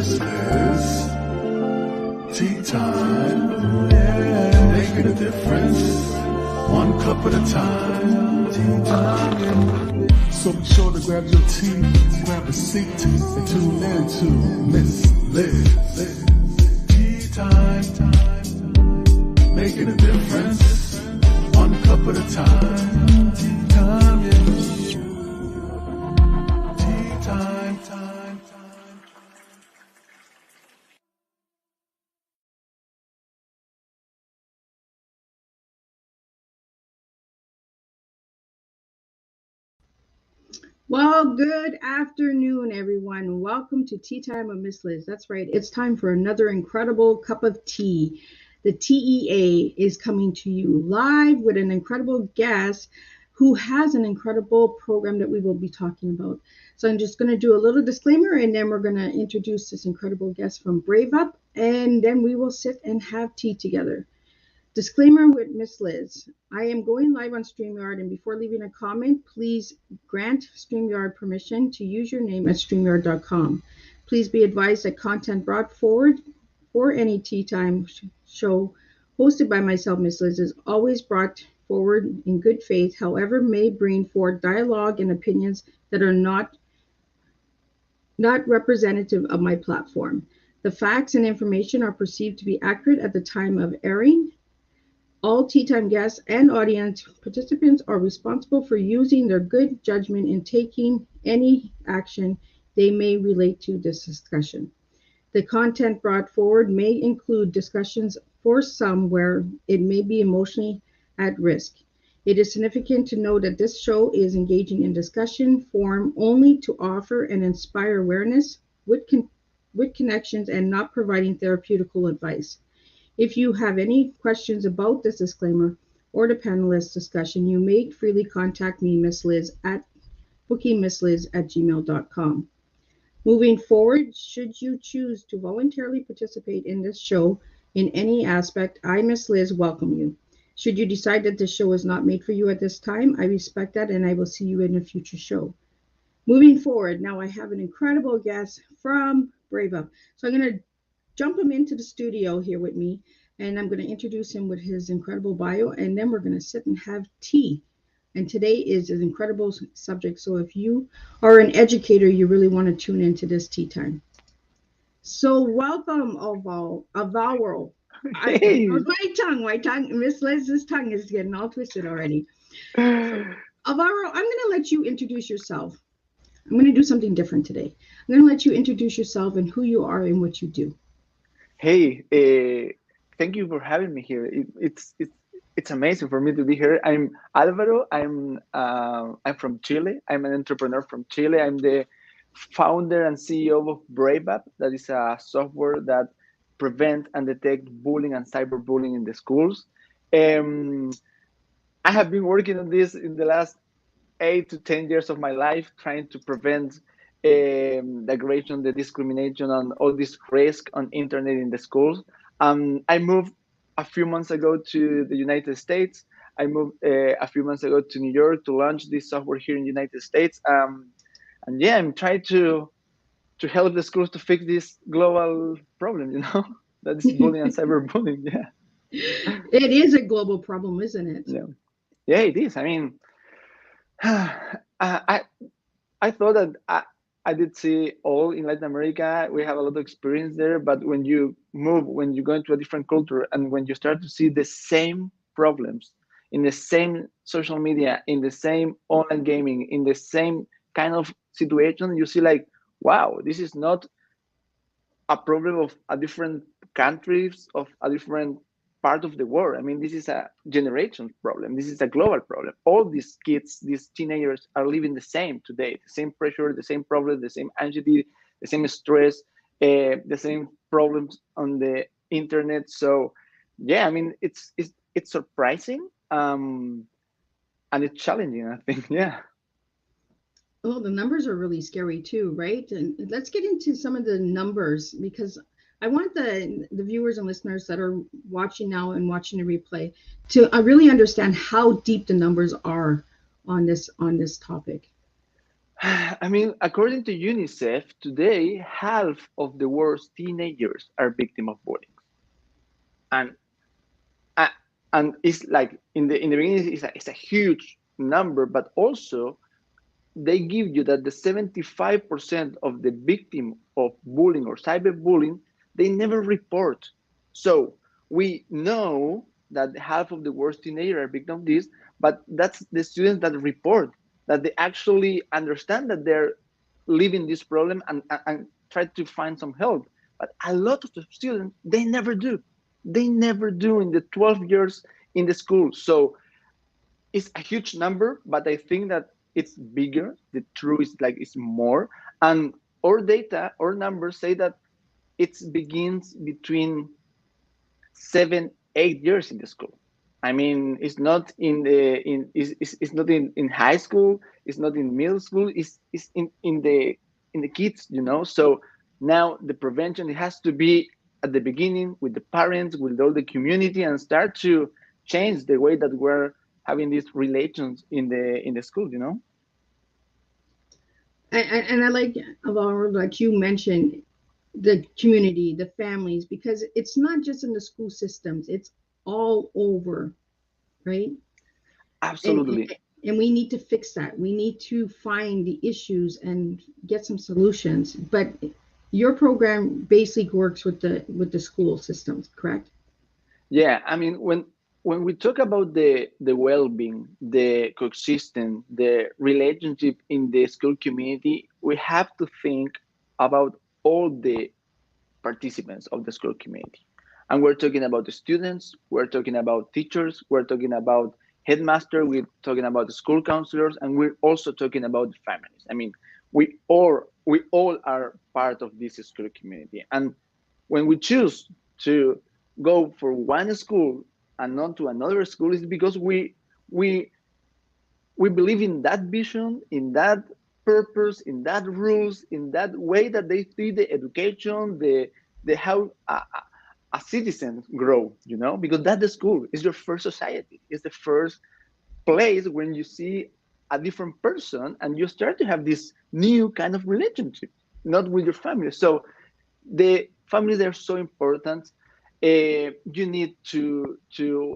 Miss Liz. Tea time, yeah, making a difference, one cup at a time. Tea time, yeah. So be sure to grab your tea, grab a seat, and tune in to Miss Liz. Tea time, making a difference, one cup at a time. Tea time, yeah. Tea time, time. Well, good afternoon, everyone. Welcome to Tea Time with Miss Liz. That's right. It's time for another incredible cup of tea. The TEA is coming to you live with an incredible guest who has an incredible program that we will be talking about. So I'm just going to do a little disclaimer, and then we're going to introduce this incredible guest from Brave Up, and then we will sit and have tea together. Disclaimer with Miss Liz. I am going live on StreamYard, and before leaving a comment, please grant StreamYard permission to use your name at StreamYard.com. Please be advised that content brought forward for any Tea Time show hosted by myself, Miss Liz, is always brought forward in good faith, however, may bring forth dialogue and opinions that are not representative of my platform. The facts and information are perceived to be accurate at the time of airing. All Tea Time guests and audience participants are responsible for using their good judgment in taking any action they may relate to this discussion. The content brought forward may include discussions for some where it may be emotionally at risk. It is significant to know that this show is engaging in discussion form only to offer and inspire awareness with connections and not providing therapeutical advice. If you have any questions about this disclaimer or the panelist discussion, you may freely contact me, Miss Liz, at bookingmissliz@gmail.com. Moving forward, should you choose to voluntarily participate in this show in any aspect, I, Miss Liz, welcome you. Should you decide that this show is not made for you at this time, I respect that, and I will see you in a future show. Moving forward, now I have an incredible guest from Brave Up. So I'm going to jump him into the studio here with me, and I'm going to introduce him with his incredible bio, and then we're going to sit and have tea. And today is an incredible subject, so if you are an educator, you really want to tune into this tea time. So welcome, Alvaro. Hey. My tongue, Miss Liz's tongue is getting all twisted already. So, Alvaro, I'm going to let you introduce yourself. I'm going to do something different today. I'm going to let you introduce yourself and who you are and what you do. Hey, thank you for having me here. It's amazing for me to be here. I'm Álvaro. I'm from Chile. I'm an entrepreneur from Chile. I'm the founder and CEO of Brave Up. That is a software that prevent and detect bullying and cyberbullying in the schools. I have been working on this in the last 8 to 10 years of my life, trying to prevent the aggression, the discrimination, and all this risk on internet in the schools. I moved a few months ago to the United States. I moved a few months ago to New York to launch this software here in the United States. And yeah, I'm trying to help the schools to fix this global problem, that is bullying and cyberbullying. Yeah. It is a global problem, isn't it? Yeah, it is. I mean, I thought that I did see all in Latin America. We have a lot of experience there, but when you move, when you go into a different culture, and when you start to see the same problems in the same social media, in the same online gaming, in the same kind of situation, you see like, wow, this is not a problem of a different countries, of a different part of the world. I mean, this is a generation problem. This is a global problem. All these kids, these teenagers are living the same today, the same pressure, the same problem, the same anxiety, the same stress, the same problems on the internet. So yeah, I mean, it's surprising and it's challenging, I think. Yeah. Oh, the numbers are really scary too, right? And let's get into some of the numbers, because I want the viewers and listeners that are watching now and watching the replay to really understand how deep the numbers are on this topic. I mean, according to UNICEF, today half of the world's teenagers are victims of bullying, and uh, and it's like in the beginning it's a huge number, but also they give you that the 75% of the victim of bullying or cyberbullying, they never report. So we know that half of the worst teenagers are victim of this, but that's the students that report, that they actually understand that they're living this problem and try to find some help. But a lot of the students, they never do. They never do in the 12 years in the school. So it's a huge number, but I think that it's bigger. The truth is like it's more. And our data, our numbers say that it begins between 7, 8 years in the school. I mean, it's not in the it's not in high school. It's not in middle school. It's in the kids, you know. So now the prevention, it has to be at the beginning with the parents, with all the community, and start to change the way that we're having these relations in the school, you know. And I like, Alvaro, like you mentioned, the community, the families, because it's not just in the school systems, it's all over, right? And, and Absolutely. and we need to fix that. We need to find the issues and get some solutions. But your program basically works with the school systems, correct? Yeah, I mean, when we talk about the well-being, the coexistence, the relationship in the school community, we have to think about all the participants of the school community. And we're talking about the students, we're talking about teachers, we're talking about headmaster, we're talking about the school counselors, and we're also talking about the families. I mean, we all are part of this school community. And when we choose to go for one school and not to another school, is because we we believe in that vision, in that purpose, in that rules, in that way that they see the education, the how a citizen grow, you know, because that the school is your first society, is the first place when you see a different person and you start to have this new kind of relationship, not with your family. So the families are so important. You need to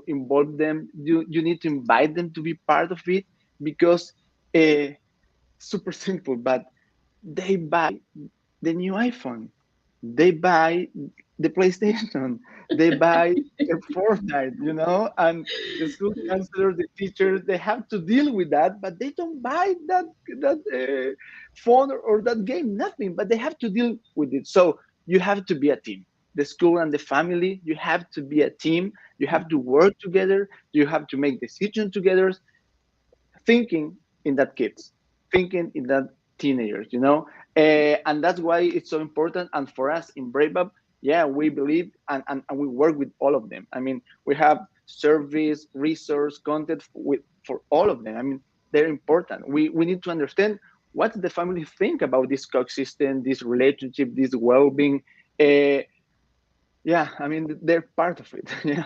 involve them. You need to invite them to be part of it because uh, super simple, but they buy the new iPhone, they buy the PlayStation, they buy the Fortnite, you know, and the school counselor, the teachers, they have to deal with that, but they don't buy that phone or that game, nothing, but they have to deal with it. So you have to be a team. The school and the family, you have to be a team. You have to work together. You have to make decisions together, thinking in that kids, thinking in that teenagers, you know. And that's why it's so important. And for us in Brave Up, yeah, we believe and we work with all of them. I mean, we have service, resource, content for all of them. I mean, they're important. We need to understand what the family think about this coexistence, this relationship, this well-being. uh, yeah, I mean, they're part of it. Yeah.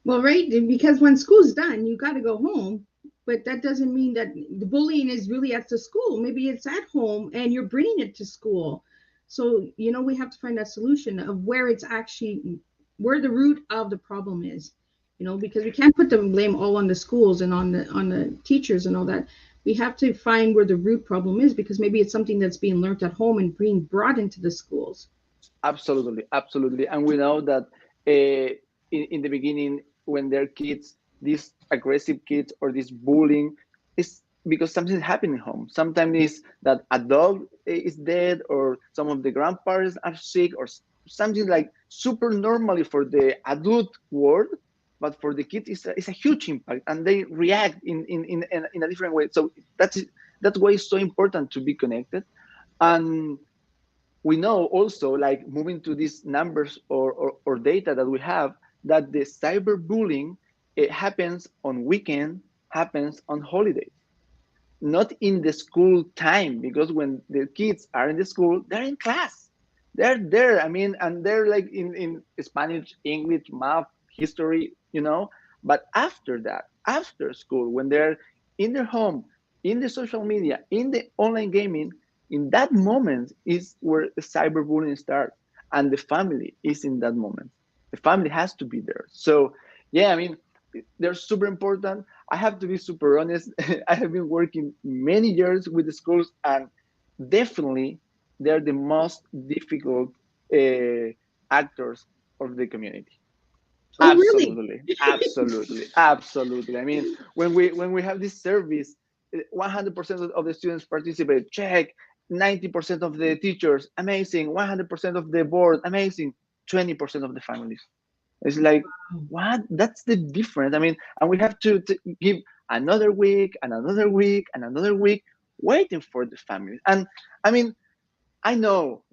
Well, right, because when school's done, you got to go home. But that doesn't mean that the bullying is really at the school. Maybe it's at home and you're bringing it to school. So, we have to find that solution of where it's actually, where the root of the problem is, because we can't put the blame all on the schools and on the teachers and all that. We have to find where the root problem is, because maybe it's something that's being learned at home and being brought into the schools. Absolutely, absolutely. And we know that in the beginning, when they're kids, these aggressive kids or this bullying is because something happened at home. Sometimes it's that a dog is dead, or some of the grandparents are sick, or something like super normally for the adult world, but for the kids, it's a huge impact, and they react in a different way. So that's why it's so important to be connected. And we know also, like moving to these numbers or data that we have, that the cyberbullying, it happens on weekend, happens on holidays, not in the school time, because when the kids are in the school, they're in class, they're there, I mean, and they're like in Spanish, English, math, history, you know. But after that, after school, when they're in their home, in the social media, in the online gaming, in that moment is where the cyberbullying starts, and the family is in that moment. The family has to be there. So yeah, I mean, they're super important. I have to be super honest. I have been working many years with the schools, and definitely they're the most difficult actors of the community. Oh, really? Absolutely, absolutely, absolutely. I mean, when we have this service, 100% of the students participate. Check. 90% of the teachers, amazing. 100% of the board, amazing. 20% of the families. It's like, what? That's the difference. I mean, and we have to give another week and another week and another week waiting for the families. And I mean, I know,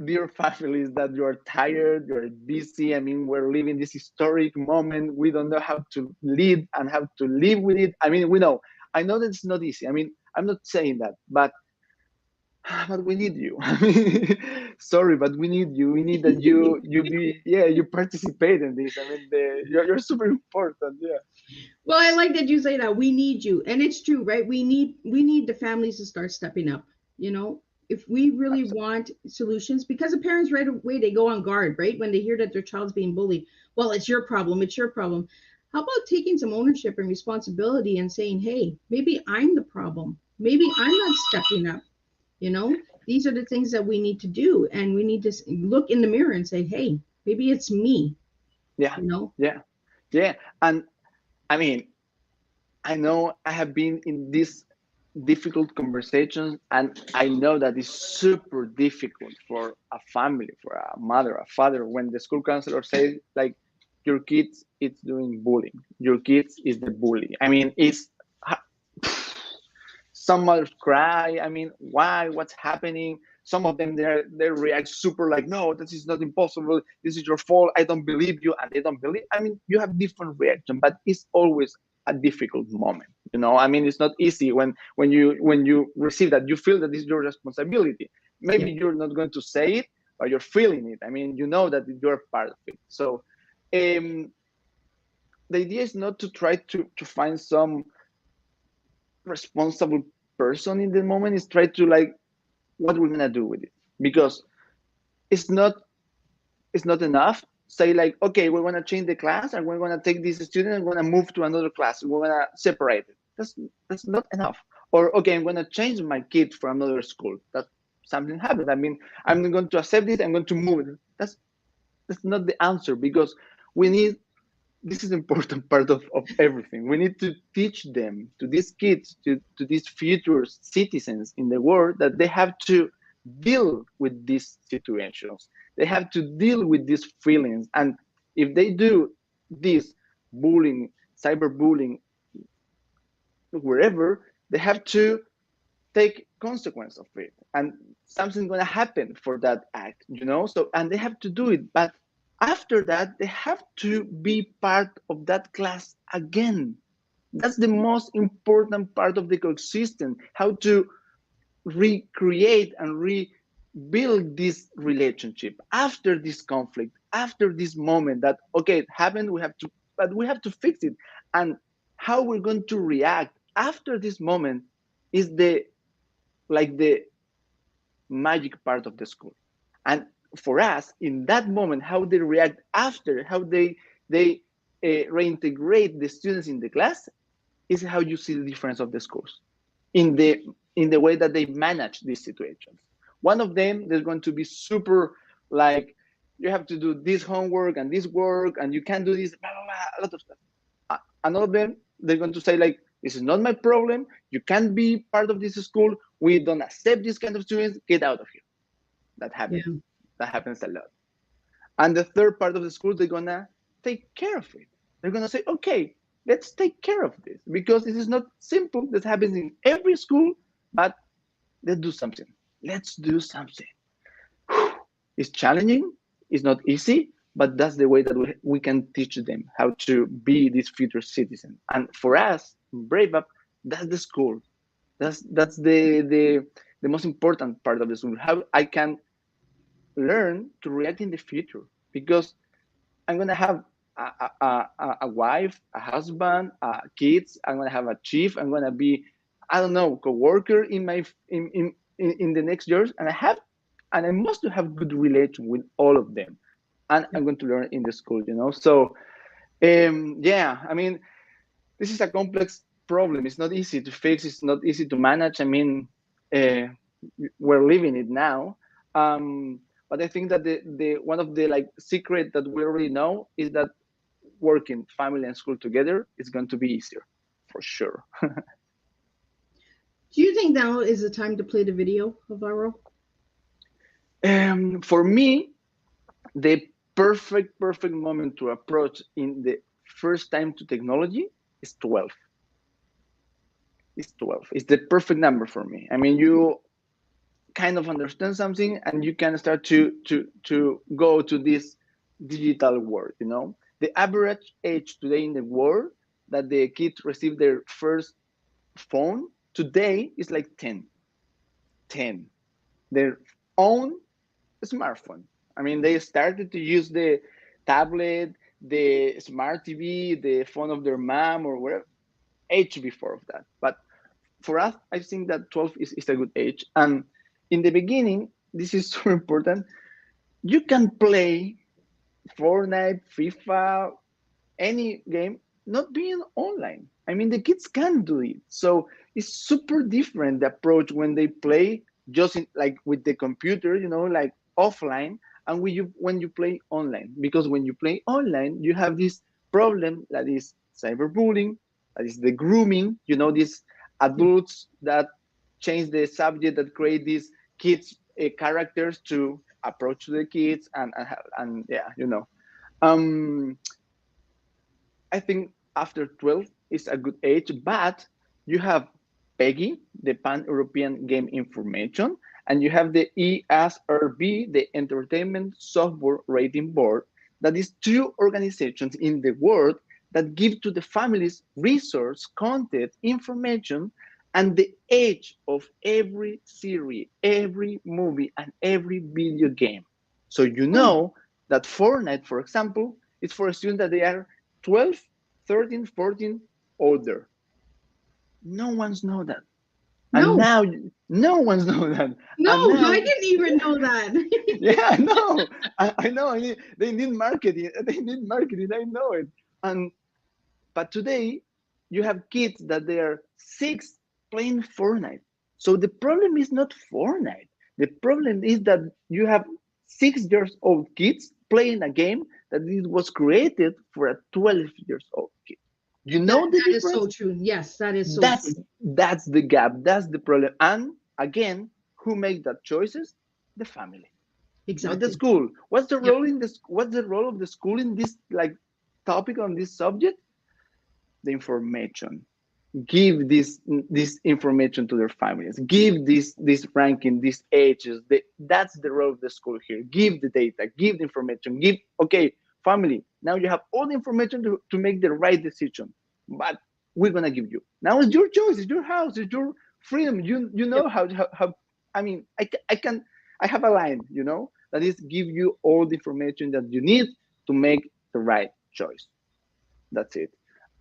dear families, that you are tired, you're busy. I mean, we're living this historic moment. We don't know how to lead and how to live with it. I mean, we know. I know that it's not easy. I mean, I'm not saying that, but we need you. I mean, sorry, but we need you. We need that you participate in this. I mean, you're super important. Yeah. Well, I like that you say that we need you, and it's true, right? We need the families to start stepping up. You know, if we really want solutions, because the parents right away they go on guard, right? When they hear that their child's being bullied, well, it's your problem. It's your problem. How about taking some ownership and responsibility and saying, hey, maybe I'm the problem. Maybe I'm not stepping up. You know, these are the things that we need to do, and we need to look in the mirror and say, hey, maybe it's me. Yeah. You know. Yeah. Yeah. And I mean, I know I have been in these difficult conversations, and I know that it's super difficult for a family, for a mother, a father, when the school counselor says like, your kids is doing bullying, your kids is the bully. I mean, it's some mothers cry. I mean, why? What's happening? Some of them they react super like, no, this is not impossible. This is your fault. I don't believe you, and they don't believe. I mean, you have different reaction, but it's always a difficult moment. You know, I mean, it's not easy when you receive that. You feel that it's your responsibility. Maybe Yeah. you're not going to say it, but you're feeling it. I mean, you know that you're part of it. So, um, the idea is not to try to find some responsible person in the moment. Is try to like, what we're gonna do with it, because it's not it's not enough say like, okay, we're gonna change the class and we're gonna take this student and we're gonna move to another class, we're gonna separate it. That's not enough. Or okay, I'm gonna change my kid for another school, that something happened. I mean, I'm not going to accept it, I'm going to move it. That's not the answer, because we need, this is important part of everything. We need to teach them, to these kids, to these future citizens in the world, that they have to deal with these situations. They have to deal with these feelings. And if they do this bullying, cyberbullying, wherever, they have to take consequence of it, and something's going to happen for that act, so, and they have to do it. But after that, they have to be part of that class again. That's the most important part of the coexistence, how to recreate and rebuild this relationship after this conflict, after this moment that, okay, it happened, but we have to fix it. And how we're going to react after this moment is the magic part of the school. And for us, in that moment, how they react after, how they reintegrate the students in the class, is how you see the difference of the schools in the way that they manage these situations. One of them, there's going to be super like, you have to do this homework and this work, and you can't do this, blah, blah, blah, a lot of stuff. Another of them, they're going to say like, this is not my problem, you can't be part of this school, we don't accept this kind of students, get out of here. That happens. Yeah. That happens a lot. And the third part of the school, they're gonna take care of it. They're gonna say, okay, let's take care of this, because this is not simple. This happens in every school, but let's do something. Let's do something. It's challenging, it's not easy, but that's the way that we can teach them how to be these future citizens. And for us, Brave Up, that's the school. That's the most important part of the school. How I can learn to react in the future, because I'm gonna have a wife, a husband, kids. I'm gonna have a chief. I'm gonna be I don't know, coworker in my in the next years, and I must have good relation with all of them, and I'm going to learn in the school, you know. So yeah, I mean, this is a complex problem. It's not easy to fix. It's not easy to manage. I mean, uh, we're living it now. But I think that the one of the like secret that we already know is that working family and school together is going to be easier, for sure. Do you think now is the time to play the video, Alvaro? For me, the perfect moment to approach in the first time to technology is 12. It's 12. It's the perfect number for me. I mean, you kind of understand something and you can start to go to this digital world, you know. The average age today in the world that the kids receive their first phone today is like 10, their own smartphone. I mean, they started to use the tablet, the smart TV, the phone of their mom or whatever age before of that. But for us, I think that 12 is a good age. And in the beginning, this is so important. You can play Fortnite, FIFA, any game, not being online. I mean, the kids can do it. So it's super different the approach when they play just in, like with the computer, you know, like offline, and when you play online. Because when you play online, you have this problem that is cyberbullying, that is the grooming, you know, these adults that change the subject, that create these kids characters to approach the kids and yeah, you know. Um, I think after 12 is a good age, but you have PEGI, the Pan-European Game Information, and you have the ESRB, the Entertainment Software Rating Board, that is two organizations in the world that give to the families resource, content, information, and the age of every series, every movie, and every video game. So you know that Fortnite, for example, is for students that they are 12, 13, 14, older. No one's know that. And No, now no one's know that. no, And now, I didn't even know that. yeah, I know. I know. I mean, they need marketing. They need marketing. I know it. And but today you have kids that they are 6 playing Fortnite. So the problem is not Fortnite. The problem is that you have 6 years old kids playing a game that it was created for a 12 years old kid. You know the That is so difference? true. Yes, that is so That's true. that's the gap. That's the problem. And again, who make that choices? The family, not the Exactly. school. What's the Yep. role in this? What's the role of the school in this like topic on this subject? The information. Give this information to their families. Give this ranking, these ages. That's the role of the school here. Give the data. Give the information. Give okay, family. Now you have all the information to make the right decision. But we're gonna give you. Now it's your choice. It's your house. It's your freedom. You Yep. know how I mean I have a line. You know that is give you all the information that you need to make the right choice. That's it.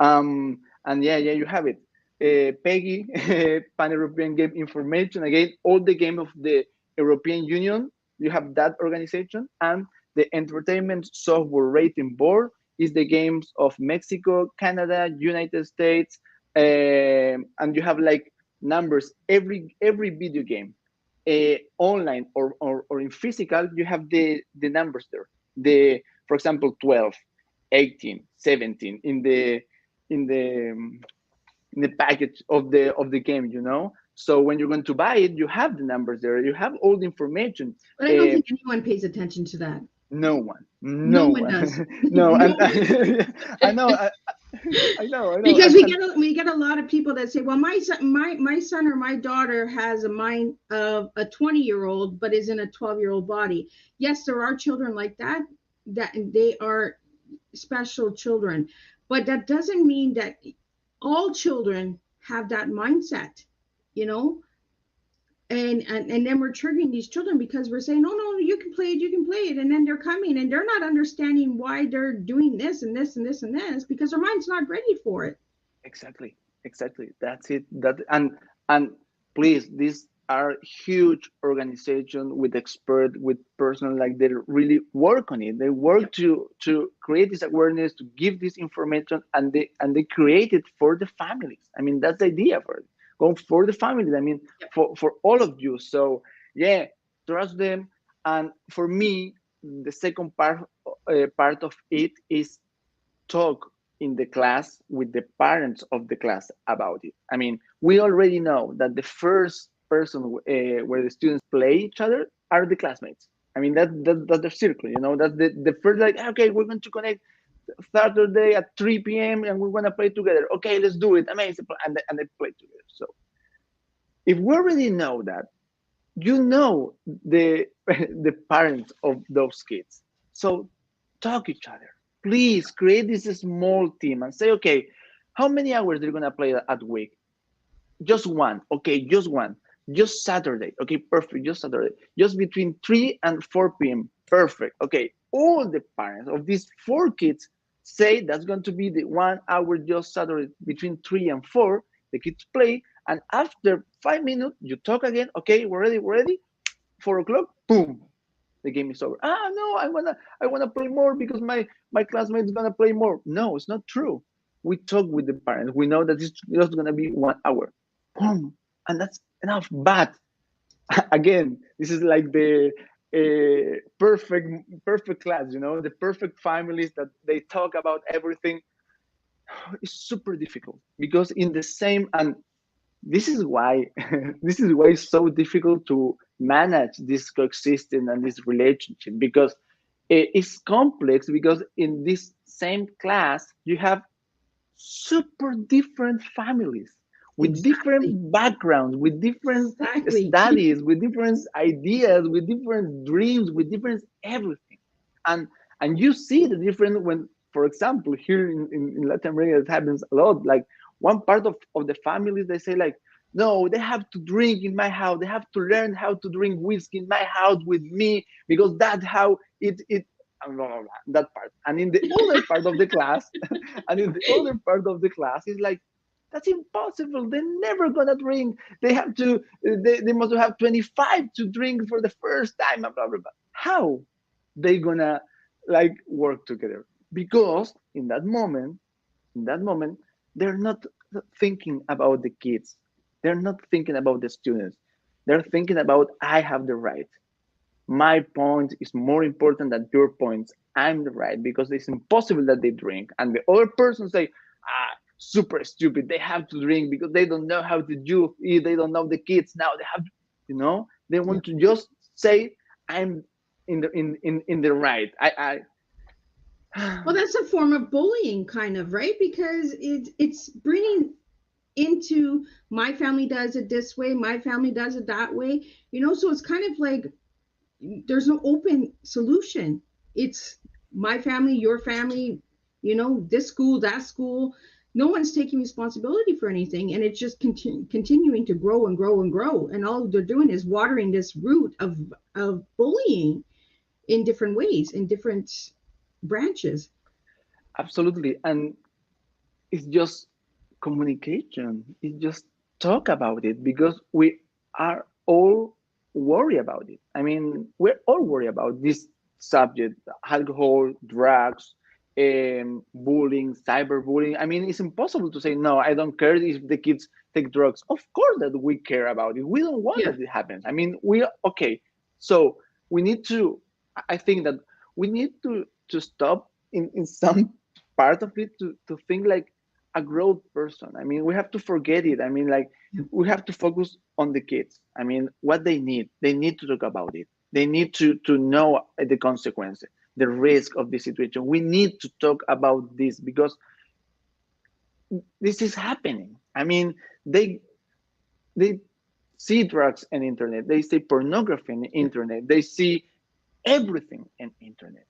And yeah, you have it. PEGI, Pan-European Game Information. Again, all the game of the European Union. You have that organization, and the Entertainment Software Rating Board is the games of Mexico, Canada, United States, and you have like numbers every video game, online or in physical. You have the numbers there. The for example 12, 18, 17 in the in the package of the game, you know. So when you're going to buy it, you have the numbers there, you have all the information. But I don't think anyone pays attention to that. No one, No no one one. does. No, No and one. I know, I know, Because and we get a lot of people that say, well, my son or my daughter has a mind of a 20-year-old but is in a 12-year-old body. Yes, there are children like that they are special children, but that doesn't mean that all children have that mindset, you know. And then we're triggering these children because we're saying, no, you can play it, and then they're coming and they're not understanding why they're doing this and this and this and this because their mind's not ready for it. exactly, that's it. That And please, these are huge organization with expert, with person, like they really work on it. They work to create this awareness, to give this information, and they create it for the families. I mean, that's the idea for it. Go for the families. I mean, for all of you. So yeah, trust them. And for me, the second part of it is talk in the class with the parents of the class about it. I mean, we already know that the first person where the students play each other are the classmates. I mean, that's the circle, you know, that's the first, like, okay, we're going to connect Saturday at 3 p.m. and we're going to play together. Okay, let's do it. Amazing. And they play together. So if we already know that, you know the the parents of those kids. So talk each other. Please create this small team and say, okay, how many hours they're gonna play at week? Just one. Okay, just one. Just Saturday. Okay, perfect. Just Saturday. Just between 3 and 4 p.m. Perfect. Okay. All the parents of these 4 kids say that's going to be the 1 hour just Saturday between 3 and 4. The kids play, and after 5 minutes, you talk again. Okay, we're ready. 4 o'clock, boom, the game is over. Ah, no, I wanna play more because my classmate's gonna play more. No, it's not true. We talk with the parents. We know that it's just gonna be 1 hour, boom, and that's enough. But again, this is like the perfect class, you know, the perfect families that they talk about everything. It's super difficult because in the same, and this is why this is why it's so difficult to manage this coexistence and this relationship, because it's complex, because in this same class you have super different families with Exactly. different backgrounds, with different Exactly. studies, with different ideas, with different dreams, with different everything. And you see the difference when, for example, here in Latin America, it happens a lot. Like one part of the families, they say like, no, they have to drink in my house. They have to learn how to drink whiskey in my house with me, because that's how it blah, blah, blah, that part. And in the other part of the class, and in the other part of the class is like, that's impossible. They're never gonna drink. They have to. They must have 25 to drink for the first time. Blah blah blah. How they gonna like work together? Because in that moment, they're not thinking about the kids. They're not thinking about the students. They're thinking about, I have the right. My point is more important than your points. I'm the right, because it's impossible that they drink. And the other person say, super stupid. They have to drink because they don't know how to do it. They don't know the kids now. They have, they Yeah. want to just say, I'm in the right. Well, that's a form of bullying, kind of, right? Because it's bringing into my family does it this way, my family does it that way, so it's kind of like there's no open solution. It's my family, your family, this school, that school. No one's taking responsibility for anything, and it's just continuing to grow and grow and grow. And all they're doing is watering this root of bullying in different ways, in different branches. Absolutely. And it's just communication. It's just talk about it, because we are all worried about it. I mean, we're all worried about this subject: alcohol, drugs, bullying, cyberbullying. I mean, it's impossible to say, no, I don't care if the kids take drugs. Of course that we care about it. We don't want Yeah. that it happens. I mean, okay. So we need to, I think that we need to stop in some part of it to think like a growth person. I mean, we have to forget it. I mean, like, we have to focus on the kids. I mean, what they need to talk about it. They need to know the consequences, the risk of the situation. We need to talk about this, because this is happening. I mean, they see drugs on internet. They see pornography on the internet. They see everything in internet,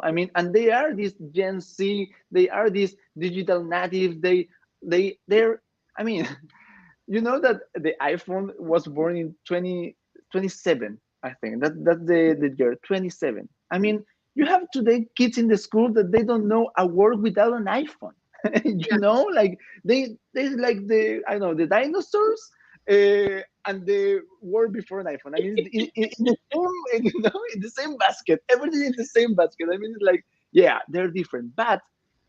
I mean, and they are this Gen Z, they are these digital natives. They're, I mean, that the iPhone was born in 2027. I think that's the year 27. I mean, you have today kids in the school that they don't know a word without an iPhone. Yeah. Like they like the, I don't know, the dinosaurs. and the word before an iPhone. I mean, in the same, in the same basket. Everything in the same basket. I mean, it's like, yeah, they're different, but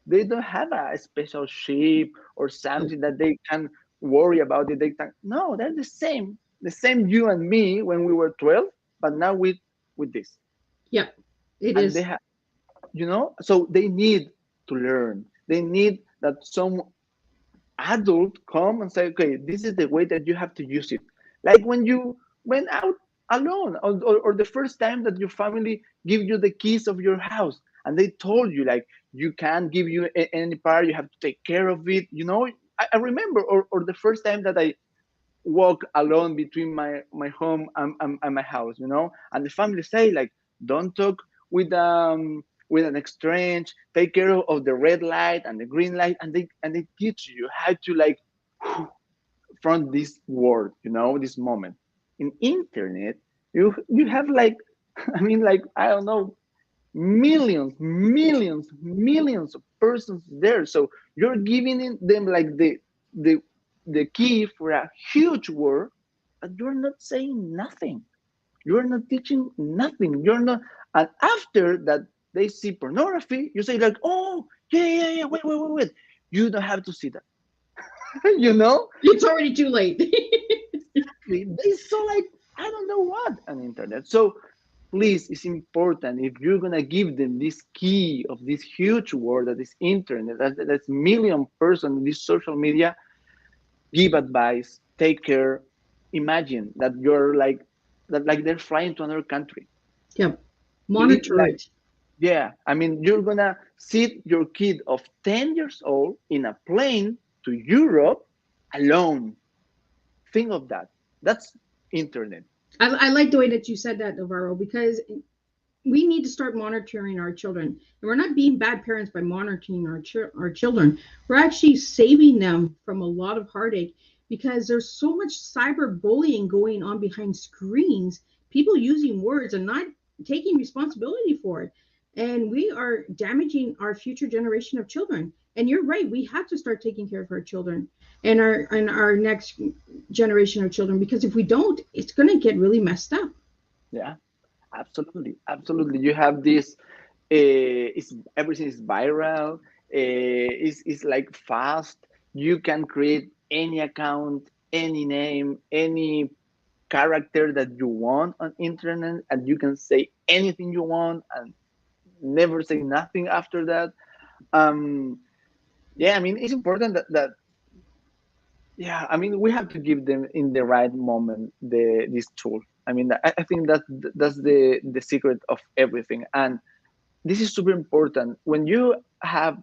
they don't have a special shape or something that they can worry about it. They can, no, they're the same you and me when we were 12, but now with this, Yep, it and they is. have, so they need to learn. They need that some adult come and say, okay, this is the way that you have to use it. Like when you went out alone, or the first time that your family give you the keys of your house, and they told you like you can't give you any part, you have to take care of it. I remember, or the first time that I walk alone between my home and my house, and the family say like, don't talk with an exchange, take care of the red light and the green light, and they teach you how to like from this world, this moment. In internet, you have like, I mean, like, I don't know, millions of persons there. So you're giving them like the the key for a huge world, but you're not saying nothing. You're not teaching nothing. You're not. And after that, they see pornography. You say like, oh, yeah. Wait. You don't have to see that. you know It's already too late. they saw like, I don't know what on internet. So please, it's important, if you're gonna give them this key of this huge world that is internet, that's million person in this social media, give advice, take care. Imagine that you're like that, like they're flying to another country. Yep. Monitor Like, it. yeah, I mean, you're gonna sit your kid of 10 years old in a plane to Europe alone. Think of that. That's internet. I like the way that you said that, Alvaro, because we need to start monitoring our children. And we're not being bad parents by monitoring our children. We're actually saving them from a lot of heartache because there's so much cyberbullying going on behind screens, people using words and not taking responsibility for it. And we are damaging our future generation of children. And you're right, we have to start taking care of our children and our next generation of children, because if we don't, it's going to get really messed up. Yeah, absolutely. You have this. It's everything is viral. It's like fast. You can create any account, any name, any character that you want on internet, and you can say anything you want and never say nothing after that. Um, yeah, I mean, it's important that yeah, I mean, we have to give them in the right moment this tool. I mean, I think that's the secret of everything, and this is super important when you have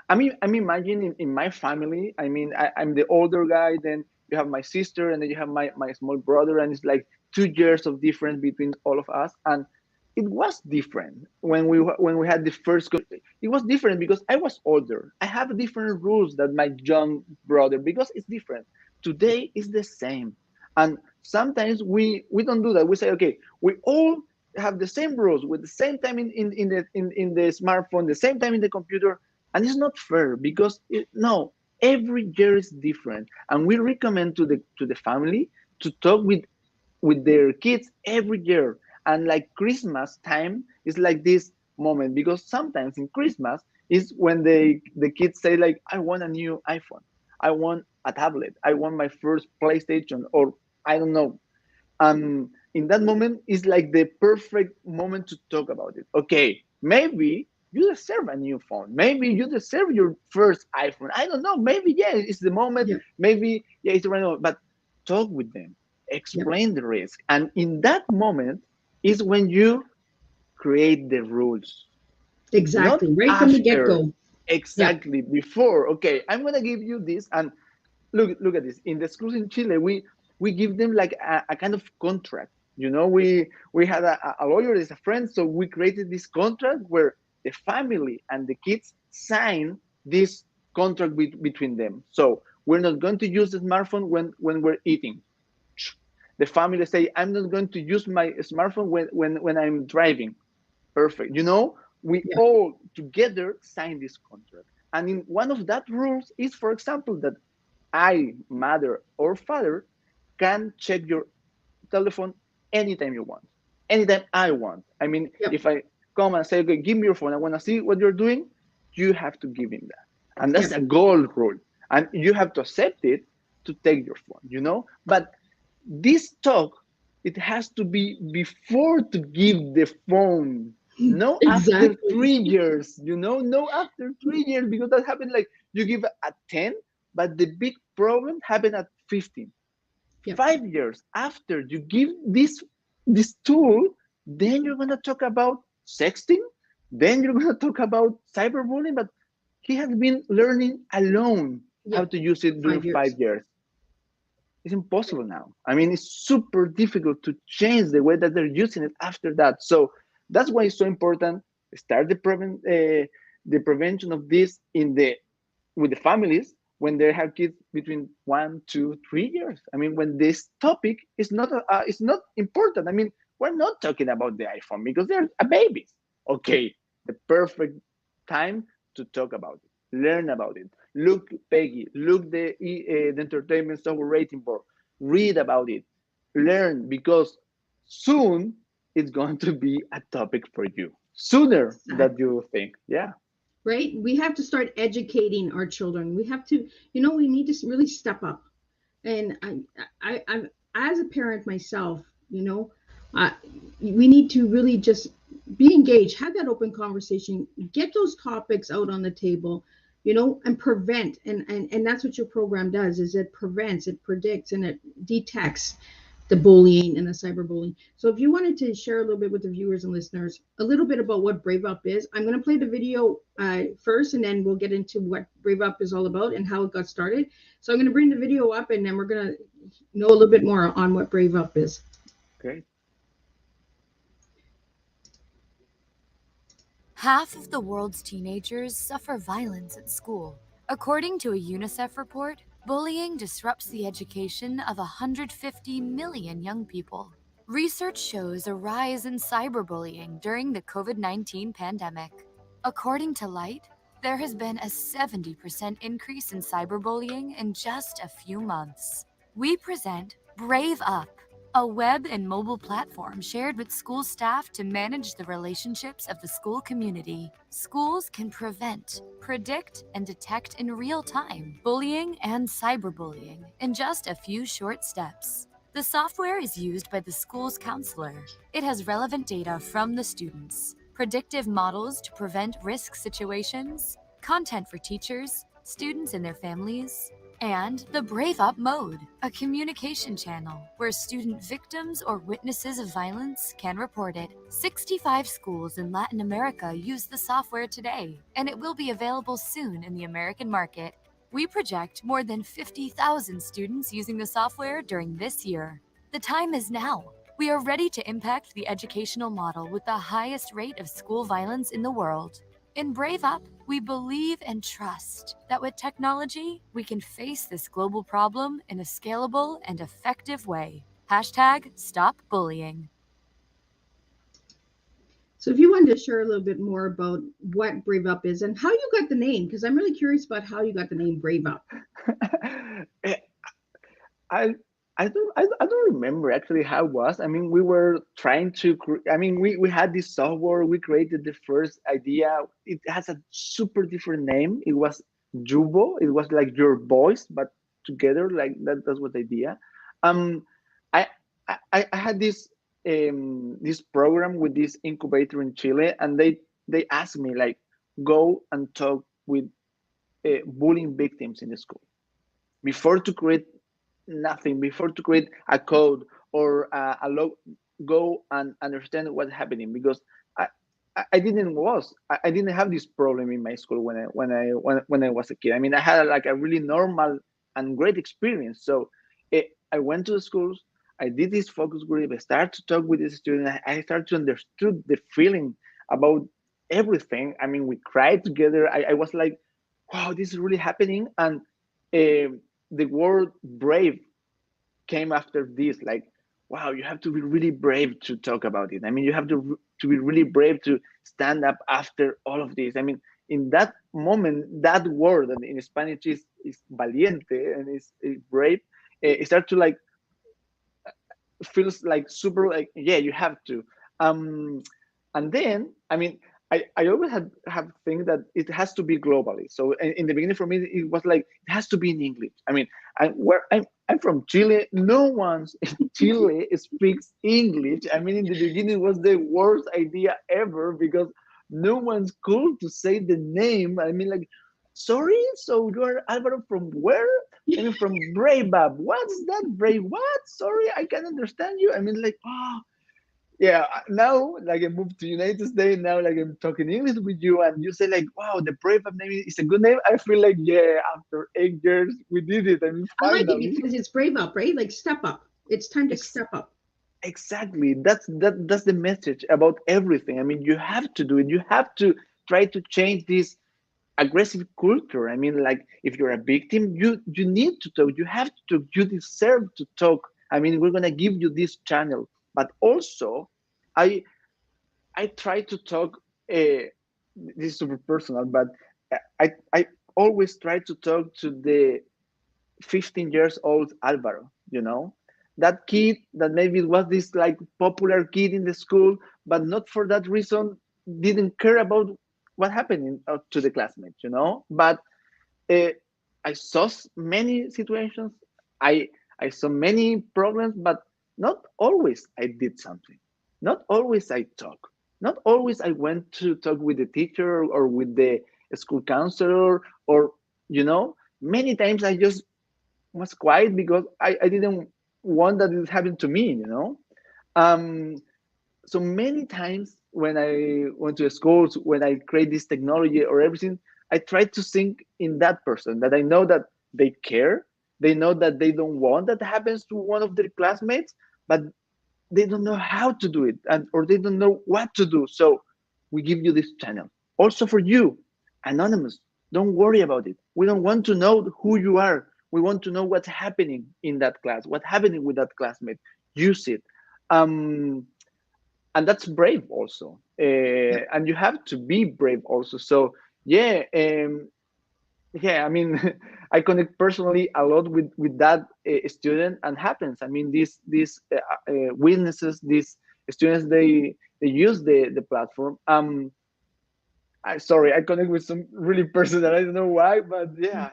I'm imagining in my family. I mean, I'm the older guy, then you have my sister, and then you have my small brother, and it's like 2 years of difference between all of us. And it was different when we had the first it was different because I was older. I have different rules than my young brother because it's different. Today is the same. And sometimes we don't do that. We say, okay, we all have the same rules with the same time in the smartphone, the same time in the computer, and it's not fair because no, every year is different, and we recommend to the family to talk with their kids every year. And like Christmas time is like this moment because sometimes in Christmas is when the kids say like, I want a new iPhone, I want a tablet, I want my first PlayStation, or I don't know. In that moment is like the perfect moment to talk about it. Okay, maybe you deserve a new phone, maybe you deserve your first iPhone, I don't know, maybe yeah, it's the moment, Yeah. maybe yeah, it's the right moment. But talk with them, Yeah. explain the risk, and in that moment is when you create the rules, not Exactly. Right from the after. get-go. Yeah. Exactly, before. Okay, I'm gonna give you this, and look at this. In the schools in Chile, we give them like a kind of contract. We had a lawyer as a friend, so we created this contract where the family and the kids sign this contract between them. So we're not going to use the smartphone when we're eating. The family say, I'm not going to use my smartphone when I'm driving. Perfect. We Yeah. all together sign this contract. And in one of that rules is, for example, that I, mother or father, can check your telephone anytime you want, anytime I want. I mean, Yep. if I come and say, okay, give me your phone, I want to see what you're doing, you have to give him that. And that's Yep. a gold rule. And you have to accept it to take your phone, you know? But this talk, it has to be before to give the phone. No after Exactly. 3 years, you know, no after 3 years, because that happened like you give at 10, but the big problem happened at 15. Yep. 5 years after you give this tool, then you're gonna talk about sexting, then you're gonna talk about cyberbullying, but he has been learning alone how Yep. to use it during 5 5 years. years. It's impossible now. I mean, it's super difficult to change the way that they're using it after that. So that's why it's so important. Start the prevention of this in the with the families when they have kids between 1, 2, 3 years. I mean, when this topic is not important. I mean, we're not talking about the iPhone because they're a babies. Okay, the perfect time to talk about it, learn about it. Look, Peggy, look the entertainment software rating board, read about it, learn, because soon it's going to be a topic for you sooner than Exactly. you think. Yeah. Right? We have to start educating our children. We have to, we need to really step up. And I'm as a parent myself, uh, we need to really just be engaged, have that open conversation, get those topics out on the table, and prevent. And that's what your program does, is it prevents, it predicts, and it detects the bullying and the cyberbullying. So if you wanted to share a little bit with the viewers and listeners, a little bit about what Brave Up is, I'm going to play the video first, and then we'll get into what Brave Up is all about and how it got started. So I'm going to bring the video up, and then we're going to know a little bit more on what Brave Up is. Okay. Half of the world's teenagers suffer violence at school. According to a UNICEF report, bullying disrupts the education of 150 million young people. Research shows a rise in cyberbullying during the COVID-19 pandemic. According to Light, there has been a 70% increase in cyberbullying in just a few months. We present Brave Up, a web and mobile platform shared with school staff to manage the relationships of the school community. Schools can prevent, predict, and detect in real time bullying and cyberbullying in just a few short steps. The software is used by the school's counselor. It has relevant data from the students, predictive models to prevent risk situations, content for teachers, students and their families, and the Brave Up mode, a communication channel where student victims or witnesses of violence can report it. 65 schools in Latin America use the software today, and it will be available soon in the American market. We project more than 50,000 students using the software during this year. The time is now. We are ready to impact the educational model with the highest rate of school violence in the world. In Brave Up, we believe and trust that with technology, we can face this global problem in a scalable and effective way. #StopBullying. So if you wanted to share a little bit more about what Brave Up is and how you got the name, because I'm really curious about how you got the name Brave Up. I I don't remember actually how it was. I mean, we were trying to. I mean, we had this software. We created the first idea. It has a super different name. It was Jubo. It was like your voice, but together. Like that. That's what the idea. Um, I I had this program with this incubator in Chile, and they asked me like go and talk with bullying victims in the school before to create nothing, before to create a code or a log, go and understand what's happening, because I I didn't I didn't have this problem in my school when I was a kid. I mean, I had like a really normal and great experience. So I went to the schools, I did this focus group, I started to talk with the students, I started to understood the feeling about everything. I mean, we cried together. I was like, wow, this is really happening. And the word brave came after this, like, wow, you have to be really brave to talk about it. I mean, you have to be really brave to stand up after all of this. I mean, in that moment, that word, and in Spanish is valiente, and is brave, it starts to like feels like super like, yeah, you have to. And then, I mean, I always have think that it has to be globally. So in the beginning for me, it was like it has to be in English. I mean, I'm from Chile. No one in Chile speaks English. I mean, in the beginning, it was the worst idea ever because no one's cool to say the name. I mean, like, sorry, so you're Alvaro from where? I mean, from Brave Up. What's that Brave? What? Sorry, I can't understand you. I mean, like, oh, yeah. Now, like, I moved to United States. Now, like, I'm talking English with you, and you say, like, wow, the Brave Up name is a good name. I feel like, yeah, after 8 years, we did it. I mean, I like it finally. because it's brave up, right? Like step up. It's time to Ex- step up. exactly. That's the message about everything. I mean, you have to do it. You have to try to change this aggressive culture. I mean, like if you're a victim, you need to talk. You have to talk. You deserve to talk. I mean, we're gonna give you this channel, but also, I I try to talk. This is super personal, but I always try to talk to the 15 years old Alvaro. You know, that kid that maybe was this like popular kid in the school, but not for that reason didn't care about what happened to the classmates. You know, but uh, I saw many situations. I I saw many problems, but not always I did something. Not always I talk. Not always I went to talk with the teacher or with the school counselor or many times I just was quiet because I didn't want that it happened to me. Um, so many times when I went to schools, when I create this technology or everything, I try to think in that person that I know that they care. They know that they don't want that happens to one of their classmates, but they don't know how to do it or they don't know what to do. So we give you this channel. Also for you, anonymous, don't worry about it. We don't want to know who you are. We want to know what's happening in that class, what's happening with that classmate. Use it. Um, and that's brave also, Yep. and you have to be brave also. So yeah, yeah, I mean, I connect personally a lot with that student, and happens. I mean, these witnesses, these students, they use the platform. Sorry, I connect with some really person that I don't know why, but yeah.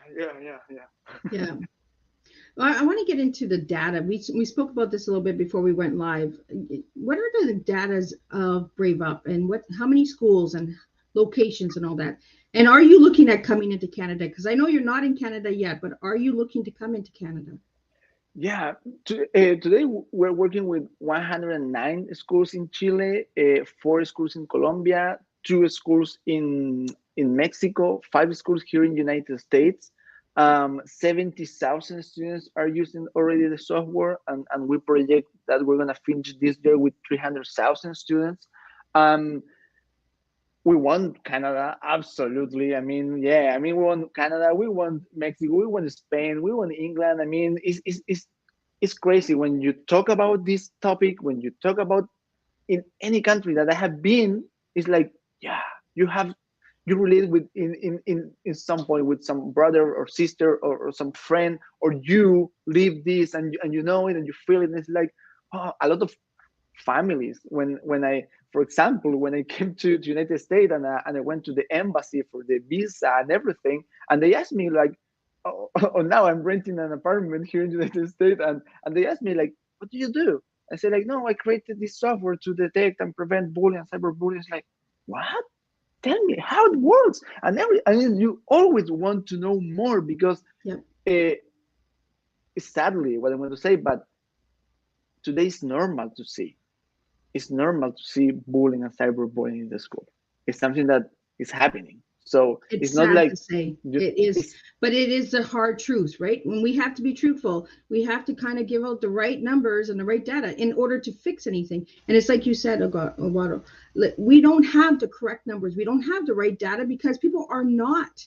Yeah. Well, I want to get into the data. We spoke about this a little bit before we went live. What are the datas of Brave Up and how many schools and locations and all that? And are you looking at coming into Canada? Because I know you're not in Canada yet, but are you looking to come into Canada? Yeah, today we're working with 109 schools in Chile, 4 schools in Colombia, 2 schools in Mexico, 5 schools here in the United States. 70,000 students are using already the software, and we project that we're gonna finish this year with 300,000 students. Um, we want Canada, absolutely. I mean, yeah, I mean, we want Canada, we want Mexico, we want Spain, we want England. I mean, it's crazy when you talk about this topic, when you talk about in any country that I have been, it's like, yeah, you relate with in some point with some brother or sister or some friend, or you live this and you know it and you feel it. And it's like, oh, a lot of families when I, for example, when I came to the United States and I went to the embassy for the visa and everything, and they asked me like, oh, now I'm renting an apartment here in the United States, and they asked me like, what do you do? I said like, no, I created this software to detect and prevent bullying and cyberbullying. It's like, what? Tell me how it works. I mean, you always want to know more because Yep. uh, sadly, what I want to say, but today is normal to see. It's normal to see bullying and cyberbullying in the school. It's something that is happening. So It's it's not sad to like say you, it is, it's but it is the hard truth, right? When we have to be truthful, we have to kind of give out the right numbers and the right data in order to fix anything. And it's like you said, Alvaro, we don't have the correct numbers. We don't have the right data because people are not